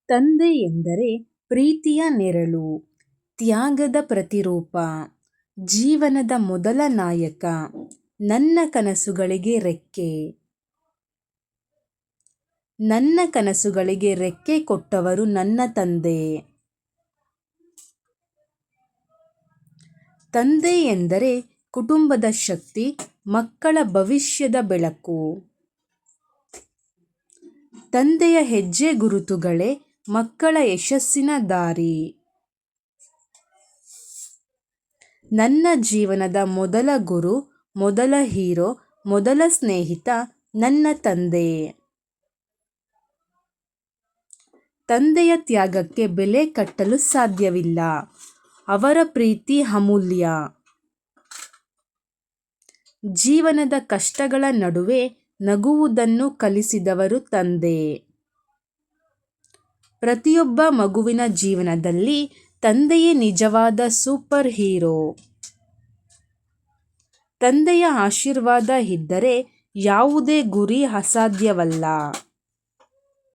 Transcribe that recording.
ತಂದೆ ಎಂದರೆ ಪ್ರೀತಿಯ ನೆರಳು, ತ್ಯಾಗದ ಪ್ರತಿರೂಪ, ಜೀವನದ ಮೊದಲ ನಾಯಕ. ನನ್ನ ಕನಸುಗಳಿಗೆ ರೆಕ್ಕೆ. ನನ್ನ ಕನಸುಗಳಿಗೆ ರೆಕ್ಕೆ ಕೊಟ್ಟವರು ನನ್ನ ತಂದೆ. ತಂದೆ ಎಂದರೆ ಕುಟುಂಬದ ಶಕ್ತಿ, ಮಕ್ಕಳ ಭವಿಷ್ಯದ ಬೆಳಕು. ತಂದೆಯ ಹೆಜ್ಜೆ ಗುರುತುಗಳೇ ಮಕ್ಕಳ ಯಶಸ್ಸಿನ ದಾರಿ. ನನ್ನ ಜೀವನದ ಮೊದಲ ಗುರು, ಮೊದಲ ಹೀರೋ, ಮೊದಲ ಸ್ನೇಹಿತ ನನ್ನ ತಂದೆ. ತಂದೆಯ ತ್ಯಾಗಕ್ಕೆ ಬೆಲೆ ಕಟ್ಟಲು ಸಾಧ್ಯವಿಲ್ಲ. ಅವರ ಪ್ರೀತಿ ಅಮೂಲ್ಯ. ಜೀವನದ ಕಷ್ಟಗಳ ನಡುವೆ ನಗುವುದನ್ನು ಕಲಿಸಿದವರು ತಂದೆ. ಪ್ರತಿಯೊಬ್ಬ ಮಗುವಿನ ಜೀವನದಲ್ಲಿ ತಂದೆಯೇ ನಿಜವಾದ ಸೂಪರ್ ಹೀರೋ. ತಂದೆಯ ಆಶೀರ್ವಾದ ಇದ್ದರೆ ಯಾವುದೇ ಗುರಿ ಅಸಾಧ್ಯವಲ್ಲ.